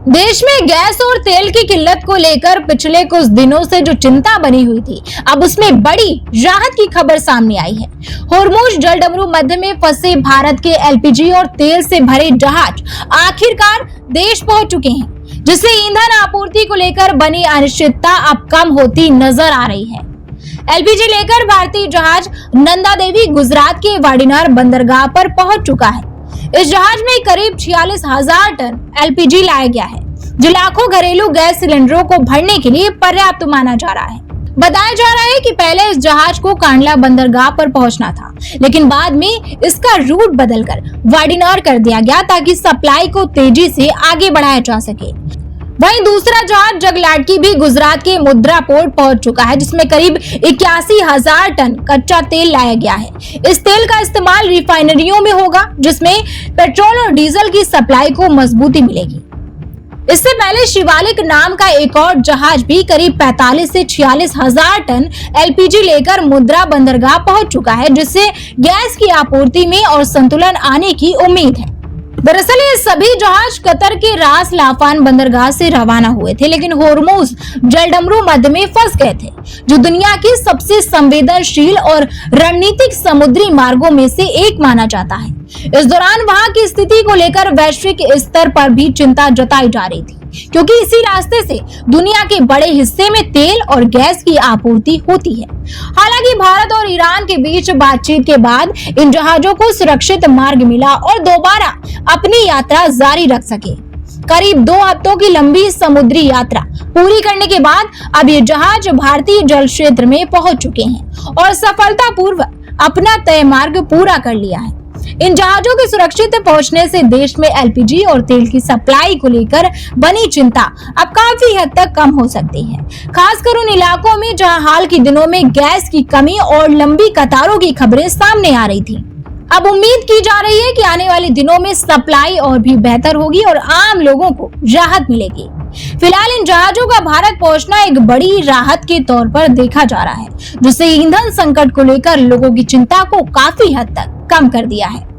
देश में गैस और तेल की किल्लत को लेकर पिछले कुछ दिनों से जो चिंता बनी हुई थी, अब उसमें बड़ी राहत की खबर सामने आई है। होर्मुज जलडमरू मध्य में फंसे भारत के एलपीजी और तेल से भरे जहाज आखिरकार देश पहुंच चुके हैं, जिससे ईंधन आपूर्ति को लेकर बनी अनिश्चितता अब कम होती नजर आ रही है। एलपीजी लेकर भारतीय जहाज नंदा देवी गुजरात के वाडीनार बंदरगाह पर पहुंच चुका है। इस जहाज में करीब 46,000 टन एलपीजी लाया गया है, जो लाखों घरेलू गैस सिलेंडरों को भरने के लिए पर्याप्त माना जा रहा है। बताया जा रहा है कि पहले इस जहाज को कांडला बंदरगाह पर पहुंचना था, लेकिन बाद में इसका रूट बदलकर वाडीनार कर दिया गया ताकि सप्लाई को तेजी से आगे बढ़ाया जा सके। वहीं दूसरा जहाज जगलाटकी भी गुजरात के मुद्रा पोर्ट पहुंच चुका है, जिसमें करीब 81,000 टन कच्चा तेल लाया गया है। इस तेल का इस्तेमाल रिफाइनरियों में होगा, जिसमें पेट्रोल और डीजल की सप्लाई को मजबूती मिलेगी। इससे पहले शिवालिक नाम का एक और जहाज भी करीब 45 से 46,000 टन एलपीजी लेकर मुद्रा बंदरगाह पहुंच चुका है, जिससे गैस की आपूर्ति में और संतुलन आने की उम्मीद है। दरअसल ये सभी जहाज कतर के रास लाफान बंदरगाह से रवाना हुए थे, लेकिन होर्मुज जलडमरू मध्य में फंस गए थे, जो दुनिया के सबसे संवेदनशील और रणनीतिक समुद्री मार्गों में से एक माना जाता है। इस दौरान वहां की स्थिति को लेकर वैश्विक स्तर पर भी चिंता जताई जा रही थी, क्योंकि इसी रास्ते से दुनिया के बड़े हिस्से में तेल और गैस की आपूर्ति होती है। हालांकि भारत और ईरान के बीच बातचीत के बाद इन जहाजों को सुरक्षित मार्ग मिला और दोबारा अपनी यात्रा जारी रख सके। करीब 2 हफ्तों की लंबी समुद्री यात्रा पूरी करने के बाद अब ये जहाज भारतीय जल क्षेत्र में पहुंच चुके हैं और सफलतापूर्वक अपना तय मार्ग पूरा कर लिया है। इन जहाजों के सुरक्षित पहुंचने से देश में एलपीजी और तेल की सप्लाई को लेकर बनी चिंता अब काफी हद तक कम हो सकती है, खासकर उन इलाकों में जहां हाल के दिनों में गैस की कमी और लंबी कतारों की खबरें सामने आ रही थी। अब उम्मीद की जा रही है कि आने वाले दिनों में सप्लाई और भी बेहतर होगी और आम लोगों को राहत मिलेगी। फिलहाल इन जहाजों का भारत पहुंचना एक बड़ी राहत के तौर पर देखा जा रहा है, जिससे ईंधन संकट को लेकर लोगों की चिंता को काफी हद तक कम कर दिया है।